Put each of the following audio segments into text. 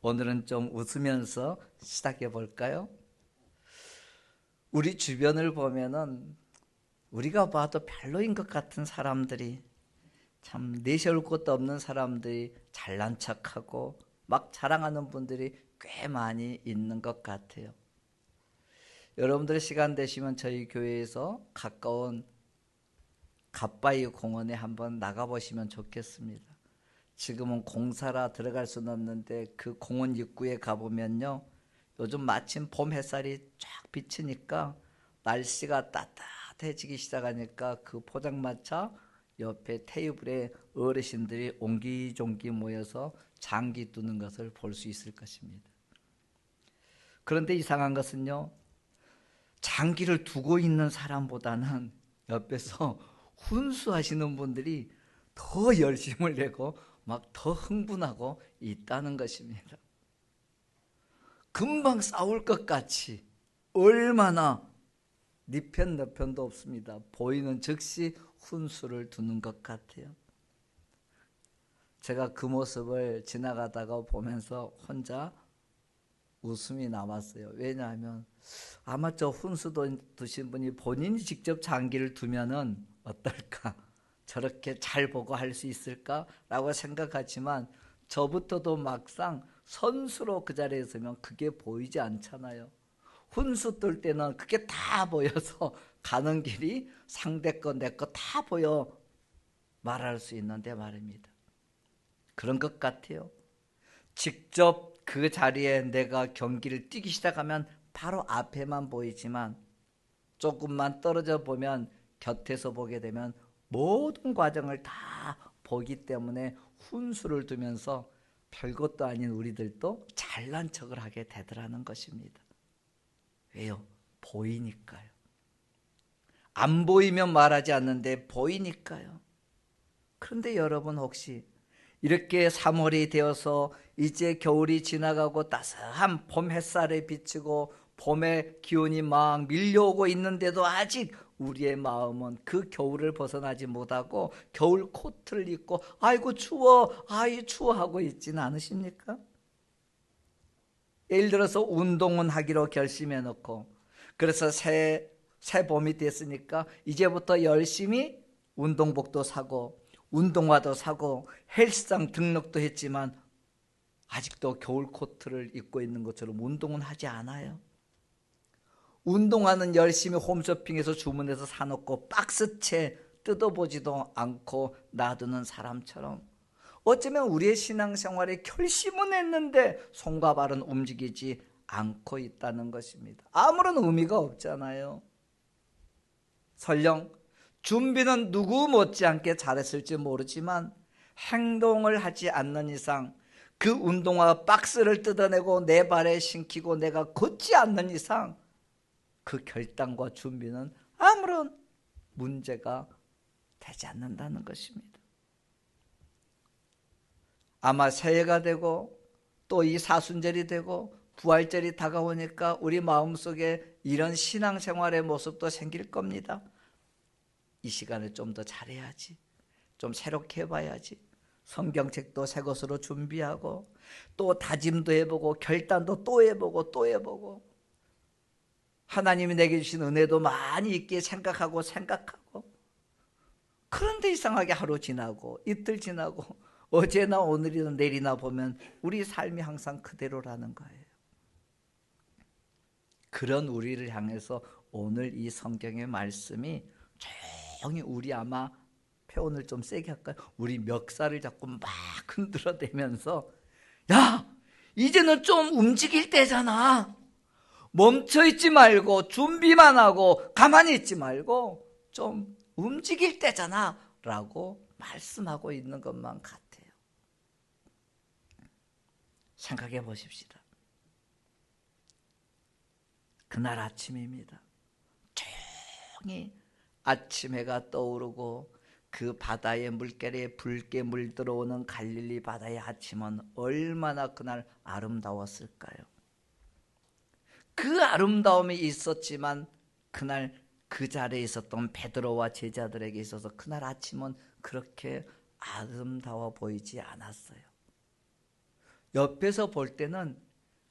오늘은 좀 웃으면서 시작해 볼까요? 우리 주변을 보면은 우리가 봐도 별로인 것 같은 사람들이, 참 내세울 것도 없는 사람들이 잘난 척하고 막 자랑하는 분들이 꽤 많이 있는 것 같아요. 여러분들 시간 되시면 저희 교회에서 가까운 갓바위 공원에 한번 나가보시면 좋겠습니다. 지금은 공사라 들어갈 수는 없는데 그 공원 입구에 가보면요, 요즘 마침 봄 햇살이 쫙 비치니까 날씨가 따뜻해지기 시작하니까 그 포장마차 옆에 테이블에 어르신들이 옹기종기 모여서 장기 두는 것을 볼 수 있을 것입니다. 그런데 이상한 것은요, 장기를 두고 있는 사람보다는 옆에서 훈수하시는 분들이 더 열심을 내고 막 더 흥분하고 있다는 것입니다. 금방 싸울 것 같이 얼마나 네 편 내 편도 없습니다. 보이는 즉시 훈수를 두는 것 같아요. 제가 그 모습을 지나가다가 보면서 혼자 웃음이 나왔어요. 왜냐하면 아마 저 훈수 두신 분이 본인이 직접 장기를 두면은 어떨까? 저렇게 잘 보고 할 수 있을까라고 생각하지만 저부터도 막상 선수로 그 자리에 서면 그게 보이지 않잖아요. 훈수 뜰 때는 그게 다 보여서 가는 길이 상대 거 내 거 다 보여 말할 수 있는데 말입니다. 그런 것 같아요. 직접 그 자리에 내가 경기를 뛰기 시작하면 바로 앞에만 보이지만 조금만 떨어져 보면, 곁에서 보게 되면 모든 과정을 다 보기 때문에 훈수를 두면서 별것도 아닌 우리들도 잘난 척을 하게 되더라는 것입니다. 왜요? 보이니까요. 안 보이면 말하지 않는데 보이니까요. 그런데 여러분, 혹시 이렇게 3월이 되어서 이제 겨울이 지나가고 따스한 봄 햇살에 비치고 봄의 기온이 막 밀려오고 있는데도 아직 우리의 마음은 그 겨울을 벗어나지 못하고 겨울 코트를 입고 아이고 추워, 아이 추워 하고 있지는 않으십니까? 예를 들어서 운동은 하기로 결심해 놓고, 그래서 새 봄이 됐으니까 이제부터 열심히 운동복도 사고 운동화도 사고 헬스장 등록도 했지만 아직도 겨울 코트를 입고 있는 것처럼 운동은 하지 않아요. 운동화는 열심히 홈쇼핑에서 주문해서 사놓고 박스채 뜯어보지도 않고 놔두는 사람처럼, 어쩌면 우리의 신앙생활에 결심은 했는데 손과 발은 움직이지 않고 있다는 것입니다. 아무런 의미가 없잖아요. 설령 준비는 누구 못지않게 잘했을지 모르지만 행동을 하지 않는 이상, 그 운동화 박스를 뜯어내고 내 발에 신기고 내가 걷지 않는 이상 그 결단과 준비는 아무런 문제가 되지 않는다는 것입니다. 아마 새해가 되고 또 이 사순절이 되고 부활절이 다가오니까 우리 마음속에 이런 신앙생활의 모습도 생길 겁니다. 이 시간에 좀 더 잘해야지, 좀 새롭게 해봐야지, 성경책도 새 것으로 준비하고 또 다짐도 해보고 결단도 또 해보고 또 해보고, 하나님이 내게 주신 은혜도 많이 있게 생각하고 그런데 이상하게 하루 지나고 이틀 지나고 어제나 오늘이나 내일이나 보면 우리 삶이 항상 그대로라는 거예요. 그런 우리를 향해서 오늘 이 성경의 말씀이 조용히, 우리 아마 표현을 좀 세게 할까요? 우리 멱살을 잡고 막 흔들어대면서, 야, 이제는 좀 움직일 때잖아. 멈춰있지 말고 준비만 하고 가만히 있지 말고 좀 움직일 때잖아 라고 말씀하고 있는 것만 같아요. 생각해 보십시다. 그날 아침입니다. 조용히 아침 해가 떠오르고 그 바다의 물결에 붉게 물들어오는 갈릴리 바다의 아침은 얼마나 그날 아름다웠을까요? 그 아름다움이 있었지만 그날 그 자리에 있었던 베드로와 제자들에게 있어서 그날 아침은 그렇게 아름다워 보이지 않았어요. 옆에서 볼 때는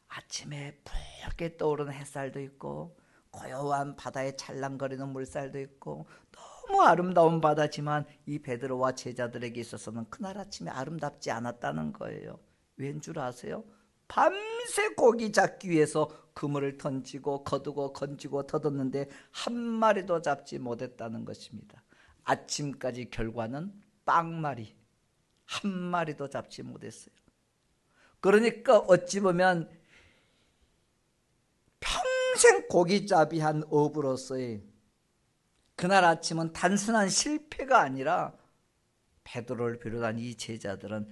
아침에 붉게 떠오르는 햇살도 있고 고요한 바다에 찰랑거리는 물살도 있고 너무 아름다운 바다지만 이 베드로와 제자들에게 있어서는 그날 아침에 아름답지 않았다는 거예요. 왠 줄 아세요? 밤새 고기 잡기 위해서 그물을 던지고 거두고 건지고 터뒀는데 한 마리도 잡지 못했다는 것입니다. 아침까지 결과는 빵마리, 한 마리도 잡지 못했어요. 그러니까 어찌 보면 평생 고기잡이한 어부로서의 그날 아침은 단순한 실패가 아니라 베드로를 비롯한 이 제자들은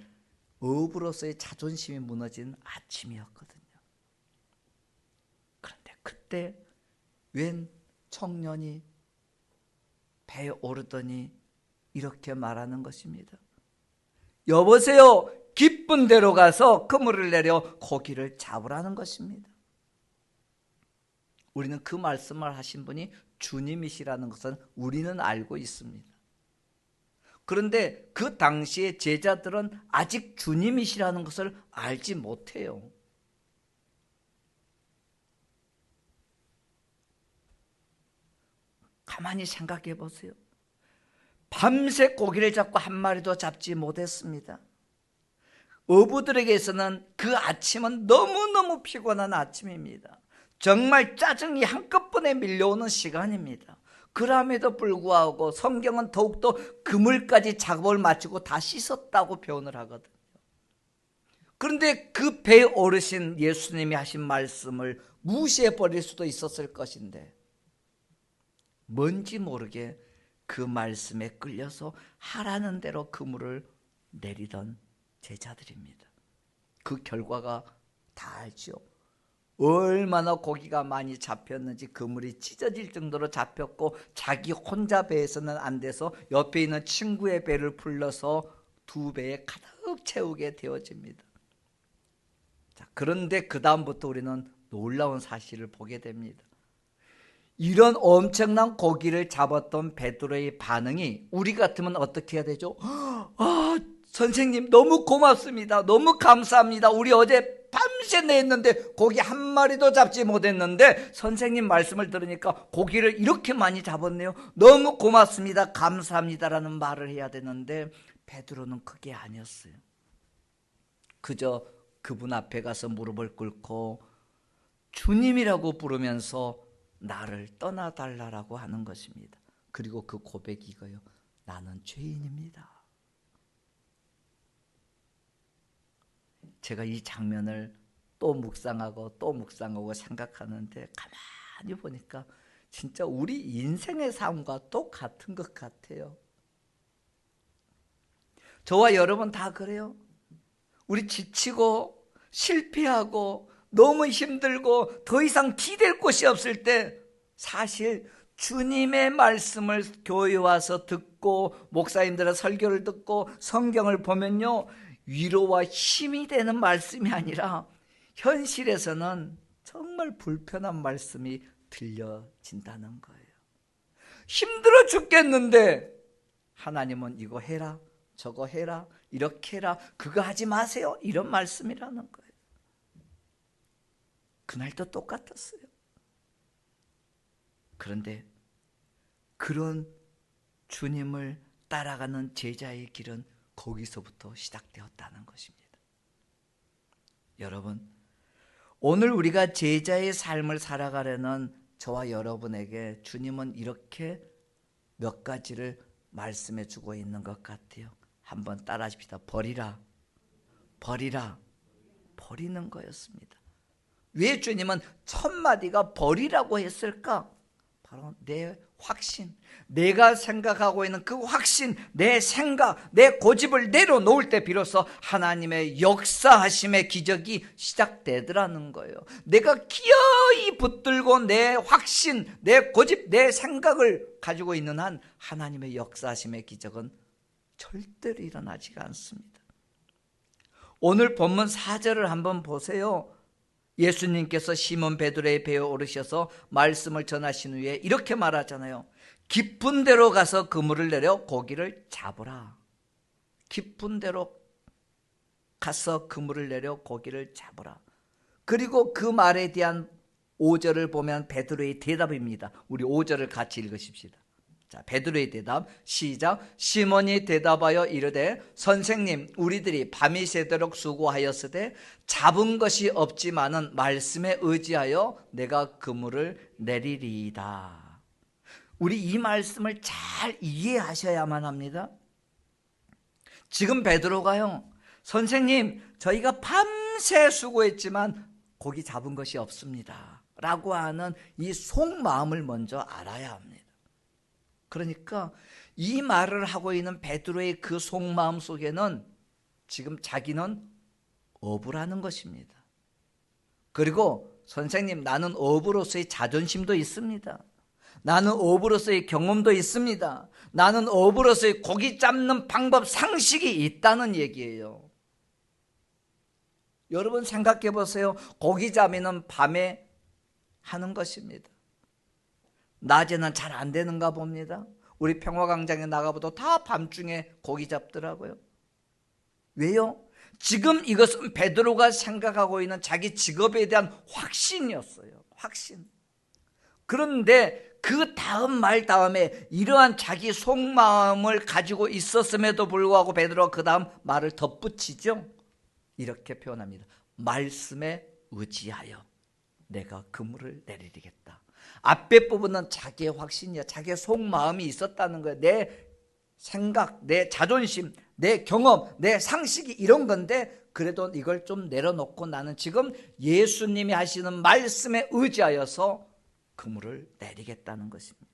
어부로서의 자존심이 무너진 아침이었거든요. 그런데 그때 웬 청년이 배에 오르더니 이렇게 말하는 것입니다. 여보세요, 기쁜 데로 가서 그물을 내려 고기를 잡으라는 것입니다. 우리는 그 말씀을 하신 분이 주님이시라는 것은 우리는 알고 있습니다. 그런데 그 당시에 제자들은 아직 주님이시라는 것을 알지 못해요. 가만히 생각해 보세요. 밤새 고기를 잡고 한 마리도 잡지 못했습니다. 어부들에게서는 그 아침은 너무너무 피곤한 아침입니다. 정말 짜증이 한꺼번에 밀려오는 시간입니다. 그럼에도 불구하고 성경은 더욱더 그물까지 작업을 마치고 다 씻었다고 표현을 하거든요. 그런데 그 배에 오르신 예수님이 하신 말씀을 무시해버릴 수도 있었을 것인데 뭔지 모르게 그 말씀에 끌려서 하라는 대로 그물을 내리던 제자들입니다. 그 결과가 다 알죠. 얼마나 고기가 많이 잡혔는지 그물이 찢어질 정도로 잡혔고 자기 혼자 배에서는 안 돼서 옆에 있는 친구의 배를 불러서 두 배에 가득 채우게 되어집니다. 자, 그런데 그 다음부터 우리는 놀라운 사실을 보게 됩니다. 이런 엄청난 고기를 잡았던 베드로의 반응이 우리 같으면 어떻게 해야 되죠? 선생님 너무 고맙습니다. 너무 감사합니다. 우리 어제 밤새 냈는데 고기 한 마리도 잡지 못했는데 선생님 말씀을 들으니까 고기를 이렇게 많이 잡았네요. 너무 고맙습니다. 감사합니다라는 말을 해야 되는데 베드로는 그게 아니었어요. 그저 그분 앞에 가서 무릎을 꿇고 주님이라고 부르면서 나를 떠나달라고 하는 것입니다. 그리고 그 고백이 이거예요. 나는 죄인입니다. 제가 이 장면을 또 묵상하고 생각하는데 가만히 보니까 진짜 우리 인생의 삶과 똑같은 것 같아요. 저와 여러분 다 그래요. 우리 지치고 실패하고 너무 힘들고 더 이상 기댈 곳이 없을 때 사실 주님의 말씀을 교회에 와서 듣고 목사님들의 설교를 듣고 성경을 보면요, 위로와 힘이 되는 말씀이 아니라 현실에서는 정말 불편한 말씀이 들려진다는 거예요. 힘들어 죽겠는데 하나님은 이거 해라, 저거 해라, 이렇게 해라, 그거 하지 마세요, 이런 말씀이라는 거예요. 그날도 똑같았어요. 그런데 그런 주님을 따라가는 제자의 길은 거기서부터 시작되었다는 것입니다. 여러분, 오늘 우리가 제자의 삶을 살아가려는 저와 여러분에게 주님은 이렇게 몇 가지를 말씀해 주고 있는 것 같아요. 한번 따라하십시다. 버리라, 버리라, 버리는 거였습니다. 왜 주님은 첫 마디가 버리라고 했을까? 바로 내 확신, 내가 생각하고 있는 그 확신, 내 생각, 내 고집을 내려놓을 때 비로소 하나님의 역사하심의 기적이 시작되더라는 거예요. 내가 기어이 붙들고 내 확신, 내 고집, 내 생각을 가지고 있는 한 하나님의 역사하심의 기적은 절대로 일어나지가 않습니다. 오늘 본문 4절을 한번 보세요. 예수님께서 시몬 베드로의 배에 오르셔서 말씀을 전하신 후에 이렇게 말하잖아요. 깊은 데로 가서 그물을 내려 고기를 잡으라. 깊은 데로 가서 그물을 내려 고기를 잡으라. 그리고 그 말에 대한 5절을 보면 베드로의 대답입니다. 우리 5절을 같이 읽으십시다. 자, 베드로의 대답 시작. 시몬이 대답하여 이르되 선생님, 우리들이 밤이 새도록 수고하였으되 잡은 것이 없지만은 말씀에 의지하여 내가 그물을 내리리이다. 우리 이 말씀을 잘 이해하셔야만 합니다. 지금 베드로가요, 선생님, 저희가 밤새 수고했지만 고기 잡은 것이 없습니다 라고 하는 이 속마음을 먼저 알아야 합니다. 그러니까 이 말을 하고 있는 베드로의 그 속마음 속에는 지금 자기는 어부라는 것입니다. 그리고 선생님, 나는 어부로서의 자존심도 있습니다. 나는 어부로서의 경험도 있습니다. 나는 어부로서의 고기 잡는 방법, 상식이 있다는 얘기예요. 여러분 생각해 보세요. 고기 잡이는 밤에 하는 것입니다. 낮에는 잘 안 되는가 봅니다. 우리 평화광장에 나가봐도 다 밤중에 고기 잡더라고요. 왜요? 지금 이것은 베드로가 생각하고 있는 자기 직업에 대한 확신이었어요. 확신. 그런데 그 다음 말 다음에 이러한 자기 속마음을 가지고 있었음에도 불구하고 베드로가 그 다음 말을 덧붙이죠. 이렇게 표현합니다. 말씀에 의지하여 내가 그물을 내리리겠다. 앞에 부분은 자기의 확신이야. 자기의 속마음이 있었다는 거예요. 내 생각, 내 자존심, 내 경험, 내 상식이 이런 건데 그래도 이걸 좀 내려놓고 나는 지금 예수님이 하시는 말씀에 의지하여서 그물을 내리겠다는 것입니다.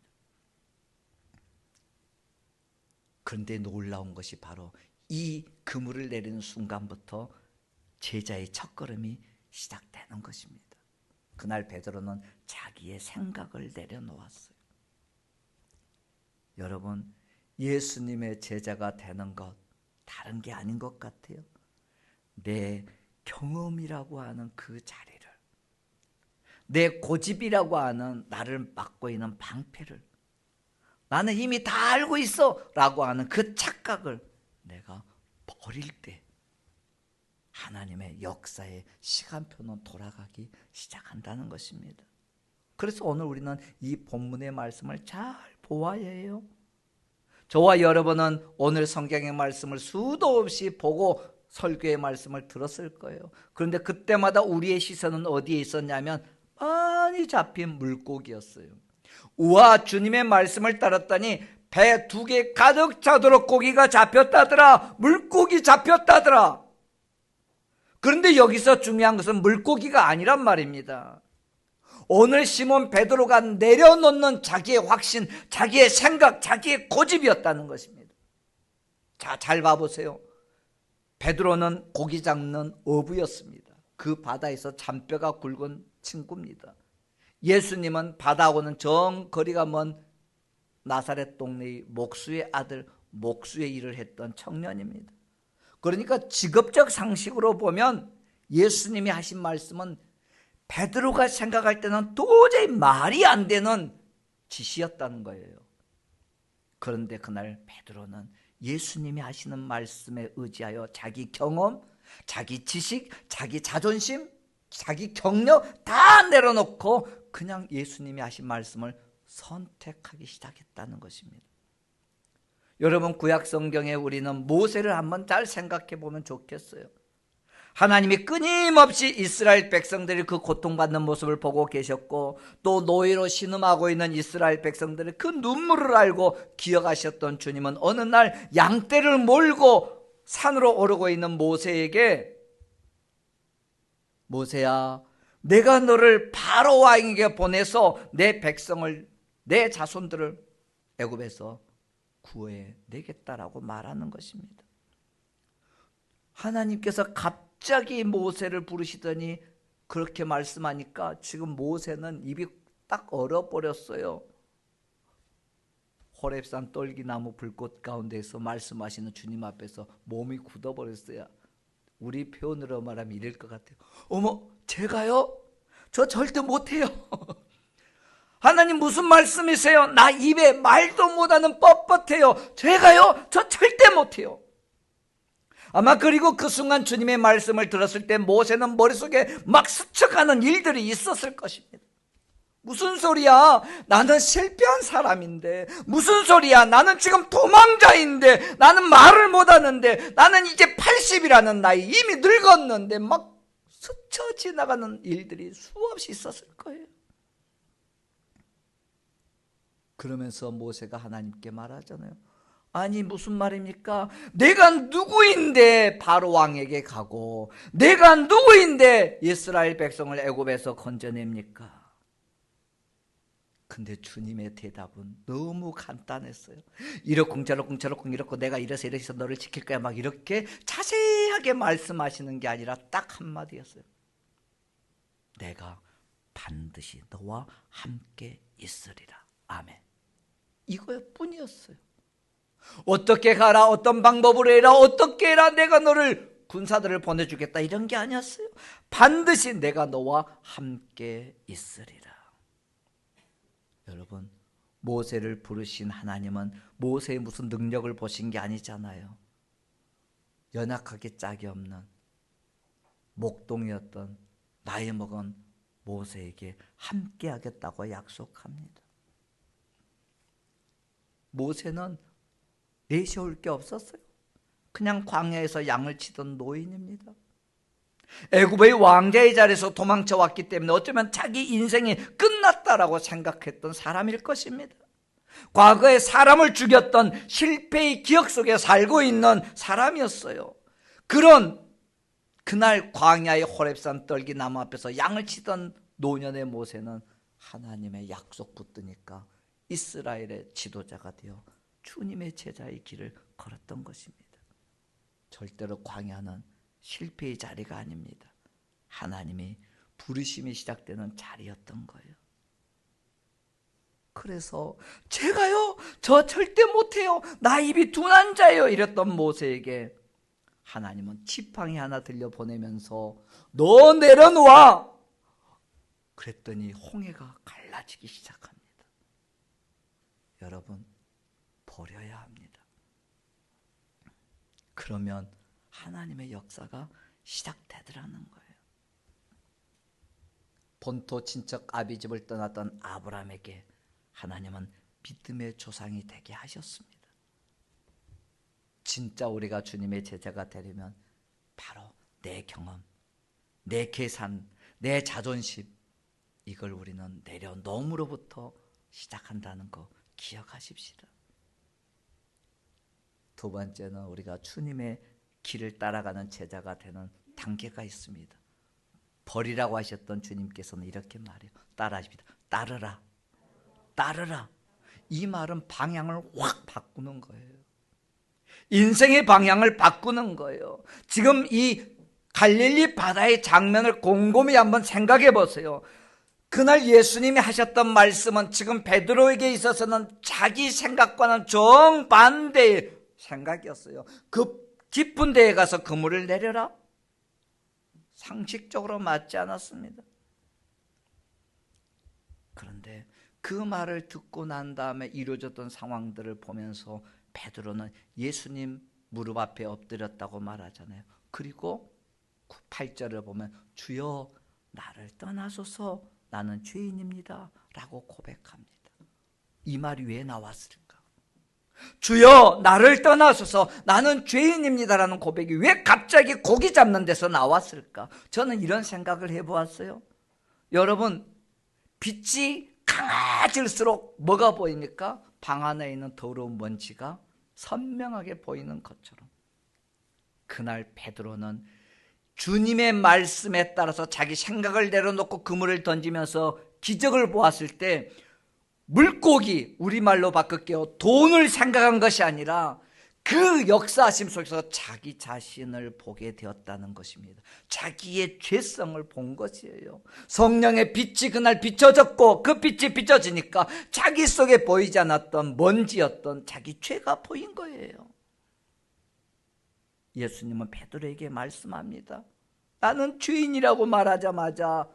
그런데 놀라운 것이 바로 이 그물을 내리는 순간부터 제자의 첫걸음이 시작되는 것입니다. 그날 베드로는 자기의 생각을 내려놓았어요. 여러분, 예수님의 제자가 되는 것 다른 게 아닌 것 같아요. 내 경험이라고 하는 그 자리를, 내 고집이라고 하는 나를 막고 있는 방패를, 나는 이미 다 알고 있어 라고 하는 그 착각을 내가 버릴 때 하나님의 역사의 시간표는 돌아가기 시작한다는 것입니다. 그래서 오늘 우리는 이 본문의 말씀을 잘 보아야 해요. 저와 여러분은 오늘 성경의 말씀을 수도 없이 보고 설교의 말씀을 들었을 거예요. 그런데 그때마다 우리의 시선은 어디에 있었냐면 많이 잡힌 물고기였어요. 우와, 주님의 말씀을 따랐더니 배 2개 가득 차도록 고기가 잡혔다더라. 물고기 잡혔다더라. 그런데 여기서 중요한 것은 물고기가 아니란 말입니다. 오늘 시몬 베드로가 내려놓는 자기의 확신, 자기의 생각, 자기의 고집이었다는 것입니다. 자, 잘 봐보세요. 베드로는 고기 잡는 어부였습니다. 그 바다에서 잔뼈가 굵은 친구입니다. 예수님은 바다하고는 정 거리가 먼 나사렛 동네의 목수의 아들, 목수의 일을 했던 청년입니다. 그러니까 직업적 상식으로 보면 예수님이 하신 말씀은 베드로가 생각할 때는 도저히 말이 안 되는 짓이었다는 거예요. 그런데 그날 베드로는 예수님이 하시는 말씀에 의지하여 자기 경험, 자기 지식, 자기 자존심, 자기 경력 다 내려놓고 그냥 예수님이 하신 말씀을 선택하기 시작했다는 것입니다. 여러분, 구약 성경에 우리는 모세를 한번 잘 생각해 보면 좋겠어요. 하나님이 끊임없이 이스라엘 백성들이 그 고통받는 모습을 보고 계셨고 또 노예로 신음하고 있는 이스라엘 백성들의 그 눈물을 알고 기억하셨던 주님은 어느 날 양떼를 몰고 산으로 오르고 있는 모세에게 모세야, 내가 너를 바로 왕에게 보내서 내 백성을, 내 자손들을 애굽에서 구해내겠다라고 말하는 것입니다. 하나님께서 갑자기 모세를 부르시더니 그렇게 말씀하니까 지금 모세는 입이 딱 얼어버렸어요. 호렙산 떨기나무 불꽃 가운데서 말씀하시는 주님 앞에서 몸이 굳어버렸어요. 우리 표현으로 말하면 이럴 것 같아요. 어머, 제가요? 저 절대 못해요. 하나님 무슨 말씀이세요? 나 입에 말도 못하는 뻣뻣해요. 제가요? 저 절대 못해요. 아마 그리고 그 순간 주님의 말씀을 들었을 때 모세는 머릿속에 막 스쳐가는 일들이 있었을 것입니다. 무슨 소리야? 나는 실패한 사람인데, 무슨 소리야? 나는 지금 도망자인데, 나는 말을 못하는데, 나는 이제 80이라는 나이 이미 늙었는데 막 스쳐 지나가는 일들이 수없이 있었을 거예요. 그러면서 모세가 하나님께 말하잖아요. 아니 무슨 말입니까? 내가 누구인데 바로 왕에게 가고, 내가 누구인데 이스라엘 백성을 애굽에서 건져냅니까? 근데 주님의 대답은 너무 간단했어요. 이러쿵저러쿵 이렇고 내가 이래서 너를 지킬 거야, 막 이렇게 자세하게 말씀하시는 게 아니라 딱 한마디였어요. 내가 반드시 너와 함께 있으리라. 아멘. 이거뿐이었어요. 어떻게 가라, 어떤 방법으로 해라, 어떻게 해라, 내가 너를 군사들을 보내주겠다, 이런 게 아니었어요. 반드시 내가 너와 함께 있으리라. 여러분, 모세를 부르신 하나님은 모세의 무슨 능력을 보신 게 아니잖아요. 연약하게 짝이 없는 목동이었던 나이 먹은 모세에게 함께 하겠다고 약속합니다. 모세는 내세울 게 없었어요. 그냥 광야에서 양을 치던 노인입니다. 애굽의 왕자의 자리에서 도망쳐 왔기 때문에 어쩌면 자기 인생이 끝났다라고 생각했던 사람일 것입니다. 과거에 사람을 죽였던 실패의 기억 속에 살고 있는 사람이었어요. 그날 광야의 호렙산 떨기나무 앞에서 양을 치던 노년의 모세는 하나님의 약속 붙드니까 이스라엘의 지도자가 되어 주님의 제자의 길을 걸었던 것입니다. 절대로 광야는 실패의 자리가 아닙니다. 하나님이 부르심이 시작되는 자리였던 거예요. 그래서 제가요? 저 절대 못해요. 나 입이 둔한 자예요. 이랬던 모세에게 하나님은 지팡이 하나 들려보내면서 너 내려놓아. 그랬더니 홍해가 갈라지기 시작합니다. 여러분, 버려야 합니다. 그러면 하나님의 역사가 시작되더라는 거예요. 본토 친척 아비집을 떠났던 아브라함에게 하나님은 믿음의 조상이 되게 하셨습니다. 진짜 우리가 주님의 제자가 되려면 바로 내 경험, 내 계산, 내 자존심, 이걸 우리는 내려놓음으로부터 시작한다는 거 기억하십시다. 두 번째는 우리가 주님의 길을 따라가는 제자가 되는 단계가 있습니다. 버리라고 하셨던 주님께서는 이렇게 말해요. 따라하십니다. 따르라. 따르라. 이 말은 방향을 확 바꾸는 거예요. 인생의 방향을 바꾸는 거예요. 지금 이 갈릴리 바다의 장면을 곰곰이 한번 생각해 보세요. 그날 예수님이 하셨던 말씀은 지금 베드로에게 있어서는 자기 생각과는 정반대의 생각이었어요. 그 깊은 데에 가서 그물을 내려라? 상식적으로 맞지 않았습니다. 그런데 그 말을 듣고 난 다음에 이루어졌던 상황들을 보면서 베드로는 예수님 무릎 앞에 엎드렸다고 말하잖아요. 그리고 8절을 보면 주여 나를 떠나소서 나는 죄인입니다 라고 고백합니다. 이 말이 왜 나왔을까? 주여 나를 떠나소서 나는 죄인입니다라는 고백이 왜 갑자기 고기 잡는 데서 나왔을까? 저는 이런 생각을 해보았어요. 여러분, 빛이 강해질수록 뭐가 보입니까? 방 안에 있는 더러운 먼지가 선명하게 보이는 것처럼 그날 베드로는 주님의 말씀에 따라서 자기 생각을 내려놓고 그물을 던지면서 기적을 보았을 때 물고기, 우리말로 바꿀게요. 돈을 생각한 것이 아니라 그 역사하심 속에서 자기 자신을 보게 되었다는 것입니다. 자기의 죄성을 본 것이에요. 성령의 빛이 그날 비춰졌고 그 빛이 비춰지니까 자기 속에 보이지 않았던 먼지였던 자기 죄가 보인 거예요. 예수님은 베드로에게 말씀합니다. 나는 죄인이라고 말하자마자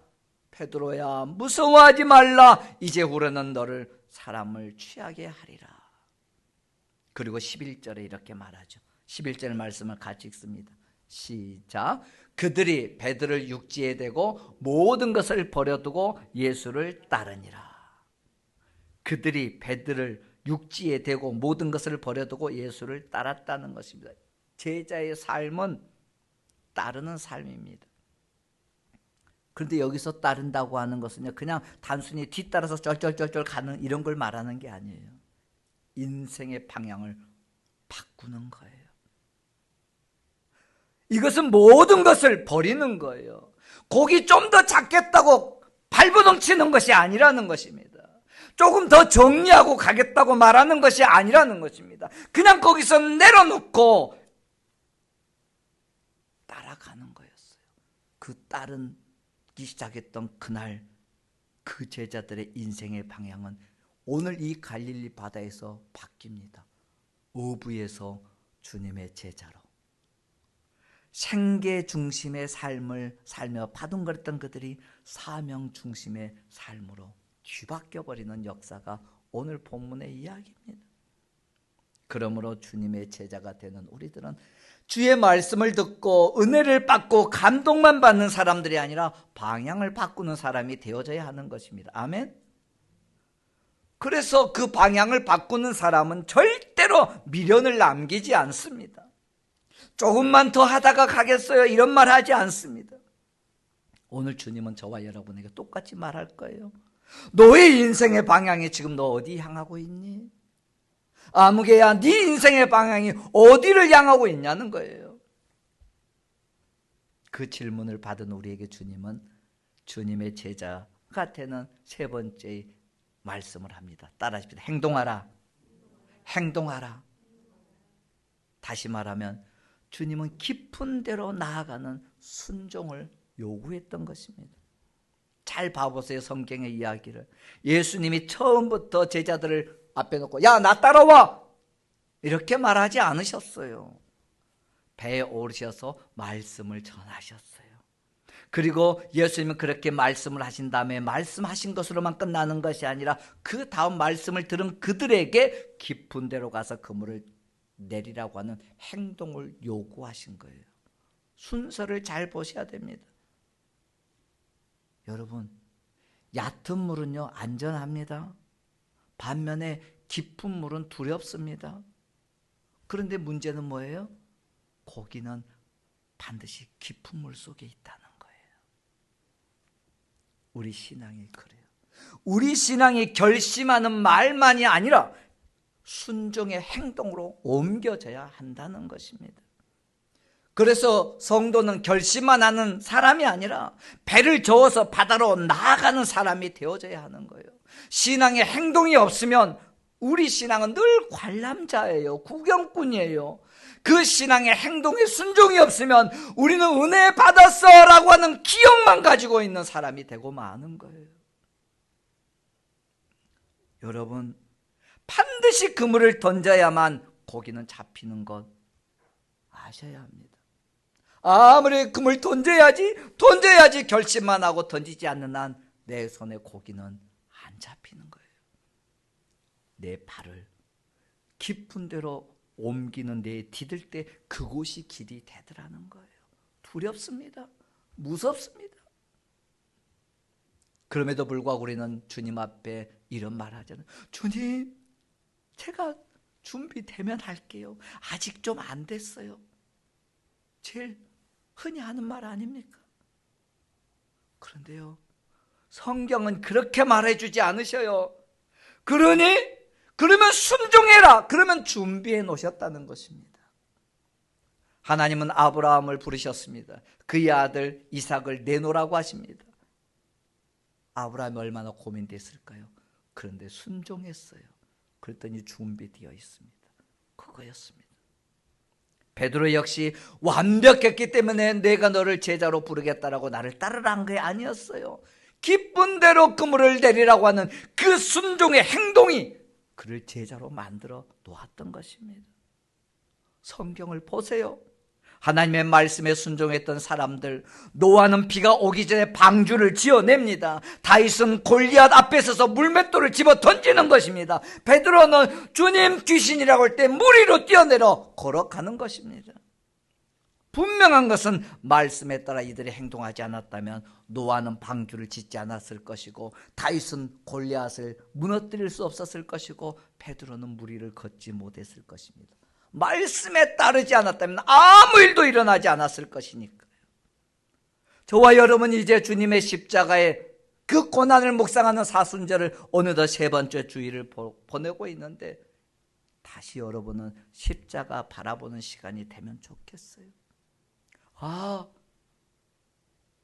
베드로야 무서워하지 말라. 이제후로는 너를 사람을 취하게 하리라. 그리고 11절에 이렇게 말하죠. 11절 말씀을 같이 읽습니다. 시작. 그들이 베드로를 육지에 대고 모든 것을 버려두고 예수를 따르니라. 그들이 베드로를 육지에 대고 모든 것을 버려두고 예수를 따랐다는 것입니다. 제자의 삶은 따르는 삶입니다. 그런데 여기서 따른다고 하는 것은요, 그냥 단순히 뒤따라서 쩔쩔쩔쩔 가는 이런 걸 말하는 게 아니에요. 인생의 방향을 바꾸는 거예요. 이것은 모든 것을 버리는 거예요. 고기 좀 더 잡겠다고 발버둥 치는 것이 아니라는 것입니다. 조금 더 정리하고 가겠다고 말하는 것이 아니라는 것입니다. 그냥 거기서 내려놓고 따라가는 거였어요. 그 따르기 시작했던 그날 그 제자들의 인생의 방향은 오늘 이 갈릴리 바다에서 바뀝니다. 어부에서 주님의 제자로 생계 중심의 삶을 살며 바둥거렸던 그들이 사명 중심의 삶으로 뒤바뀌어버리는 역사가 오늘 본문의 이야기입니다. 그러므로 주님의 제자가 되는 우리들은 주의 말씀을 듣고 은혜를 받고 감동만 받는 사람들이 아니라 방향을 바꾸는 사람이 되어져야 하는 것입니다. 아멘. 그래서 그 방향을 바꾸는 사람은 절대로 미련을 남기지 않습니다. 조금만 더 하다가 가겠어요, 이런 말 하지 않습니다. 오늘 주님은 저와 여러분에게 똑같이 말할 거예요. 너의 인생의 방향이 지금 너 어디 향하고 있니? 아무개야, 네 인생의 방향이 어디를 향하고 있냐는 거예요. 그 질문을 받은 우리에게 주님은 주님의 제자가 되는 세 번째 말씀을 합니다. 따라하십시다. 행동하라. 행동하라. 다시 말하면 주님은 깊은 데로 나아가는 순종을 요구했던 것입니다. 잘 봐보세요, 성경의 이야기를. 예수님이 처음부터 제자들을 앞에 놓고 야, 나 따라와! 이렇게 말하지 않으셨어요. 배에 오르셔서 말씀을 전하셨어요. 그리고 예수님은 그렇게 말씀을 하신 다음에 말씀하신 것으로만 끝나는 것이 아니라 그 다음 말씀을 들은 그들에게 깊은 데로 가서 그물을 내리라고 하는 행동을 요구하신 거예요. 순서를 잘 보셔야 됩니다. 여러분, 얕은 물은요 안전합니다. 반면에 깊은 물은 두렵습니다. 그런데 문제는 뭐예요? 고기는 반드시 깊은 물 속에 있다는 거예요. 우리 신앙이 그래요. 우리 신앙이 결심하는 말만이 아니라 순종의 행동으로 옮겨져야 한다는 것입니다. 그래서 성도는 결심만 하는 사람이 아니라 배를 저어서 바다로 나아가는 사람이 되어져야 하는 거예요. 신앙의 행동이 없으면 우리 신앙은 늘 관람자예요. 구경꾼이에요. 그 신앙의 행동에 순종이 없으면 우리는 은혜 받았어 라고 하는 기억만 가지고 있는 사람이 되고 마는 거예요. 여러분, 반드시 그물을 던져야만 고기는 잡히는 것 아셔야 합니다. 아무리 그물 던져야지 결심만 하고 던지지 않는 한 내 손에 고기는 안 잡히는 거예요. 내 발을 깊은 데로 옮기는 데에 디딜 때 그곳이 길이 되더라는 거예요. 두렵습니다. 무섭습니다. 그럼에도 불구하고 우리는 주님 앞에 이런 말 하잖아요. 주님, 제가 준비되면 할게요. 아직 좀 안 됐어요. 제일 흔히 하는 말 아닙니까? 그런데요, 성경은 그렇게 말해주지 않으셔요. 그러면 순종해라. 그러면 준비해 놓으셨다는 것입니다. 하나님은 아브라함을 부르셨습니다. 그의 아들 이삭을 내놓으라고 하십니다. 아브라함이 얼마나 고민됐을까요? 그런데 순종했어요. 그랬더니 준비되어 있습니다. 그거였습니다. 베드로 역시 완벽했기 때문에 내가 너를 제자로 부르겠다라고 나를 따르라는 게 아니었어요. 기쁜 대로 그물을 내리라고 하는 그 순종의 행동이 그를 제자로 만들어 놓았던 것입니다. 성경을 보세요. 하나님의 말씀에 순종했던 사람들, 노아는 비가 오기 전에 방주를 지어냅니다. 다윗은 골리앗 앞에 서서 물맷돌을 집어 던지는 것입니다. 베드로는 주님 귀신이라고 할 때 물 위로 뛰어내려 걸어가는 것입니다. 분명한 것은 말씀에 따라 이들이 행동하지 않았다면 노아는 방주를 짓지 않았을 것이고, 다윗은 골리앗을 무너뜨릴 수 없었을 것이고, 베드로는 물 위를 걷지 못했을 것입니다. 말씀에 따르지 않았다면 아무 일도 일어나지 않았을 것이니까요. 저와 여러분이 이제 주님의 십자가의 그 고난을 묵상하는 사순절을 어느덧 세 번째 주일을 보내고 있는데, 다시 여러분은 십자가 바라보는 시간이 되면 좋겠어요.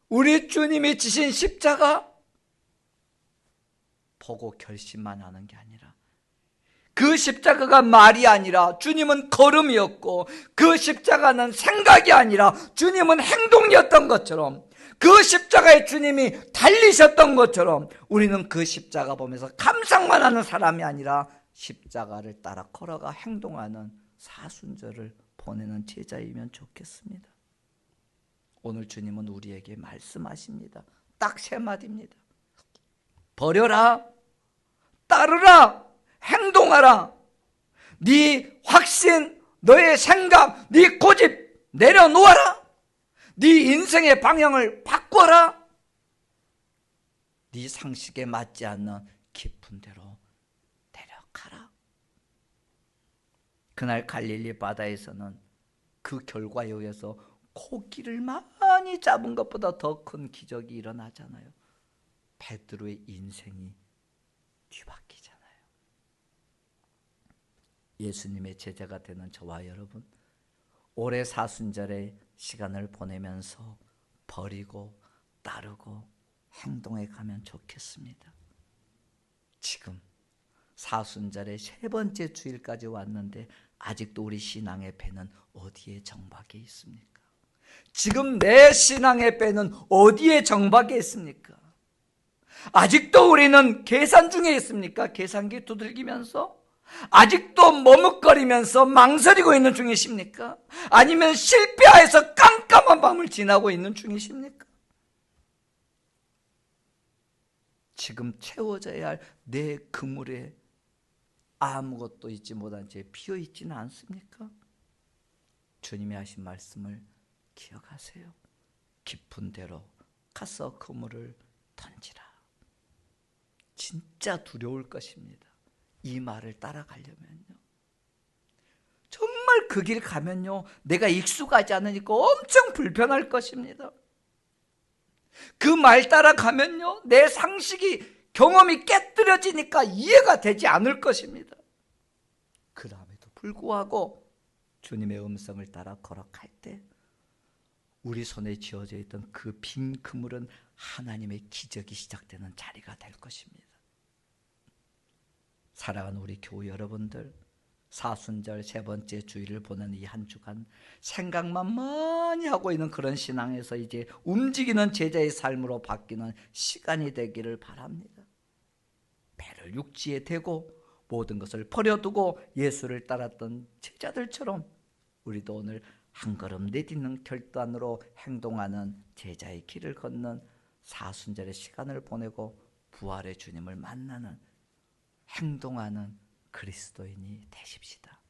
우리 주님이 지신 십자가 보고 결심만 하는 게 아니라, 그 십자가가 말이 아니라 주님은 걸음이었고, 그 십자가는 생각이 아니라 주님은 행동이었던 것처럼, 그 십자가에 주님이 달리셨던 것처럼, 우리는 그 십자가 보면서 감상만 하는 사람이 아니라 십자가를 따라 걸어가 행동하는 사순절을 보내는 제자이면 좋겠습니다. 오늘 주님은 우리에게 말씀하십니다. 딱 세 마디입니다. 버려라, 따르라, 행동하라. 네 확신, 너의 생각, 네 고집 내려놓아라. 네 인생의 방향을 바꿔라. 네 상식에 맞지 않는 깊은 데로 내려가라. 그날 갈릴리 바다에서는 그 결과에 의해서 고기를 많이 잡은 것보다 더 큰 기적이 일어나잖아요. 베드로의 인생이 뒤바뀌잖아요. 예수님의 제자가 되는 저와 여러분, 올해 사순절의 시간을 보내면서 버리고 따르고 행동해 가면 좋겠습니다. 지금 사순절의 세 번째 주일까지 왔는데 아직도 우리 신앙의 배는 어디에 정박해 있습니까? 지금 내 신앙의 배는 어디에 정박해 있습니까? 아직도 우리는 계산 중에 있습니까? 계산기 두들기면서? 아직도 머뭇거리면서 망설이고 있는 중이십니까? 아니면 실패하여서 깜깜한 밤을 지나고 있는 중이십니까? 지금 채워져야 할 내 그물에 아무것도 있지 못한 채 비어 있지는 않습니까? 주님이 하신 말씀을 기억하세요. 깊은 데로 가서 그물을 던지라. 진짜 두려울 것입니다. 이 말을 따라가려면요. 정말 그 길 가면요, 내가 익숙하지 않으니까 엄청 불편할 것입니다. 그 말 따라가면요, 내 상식이, 경험이 깨뜨려지니까 이해가 되지 않을 것입니다. 그럼에도 불구하고 주님의 음성을 따라 걸어갈 때 우리 손에 쥐어져 있던 그 빈 그물은 하나님의 기적이 시작되는 자리가 될 것입니다. 사랑하는 우리 교우 여러분들, 사순절 세 번째 주일을 보는 이 한 주간 생각만 많이 하고 있는 그런 신앙에서 이제 움직이는 제자의 삶으로 바뀌는 시간이 되기를 바랍니다. 배를 육지에 대고 모든 것을 버려두고 예수를 따랐던 제자들처럼 우리도 오늘 한 걸음 내딛는 결단으로 행동하는 제자의 길을 걷는 사순절의 시간을 보내고 부활의 주님을 만나는, 행동하는 그리스도인이 되십시다.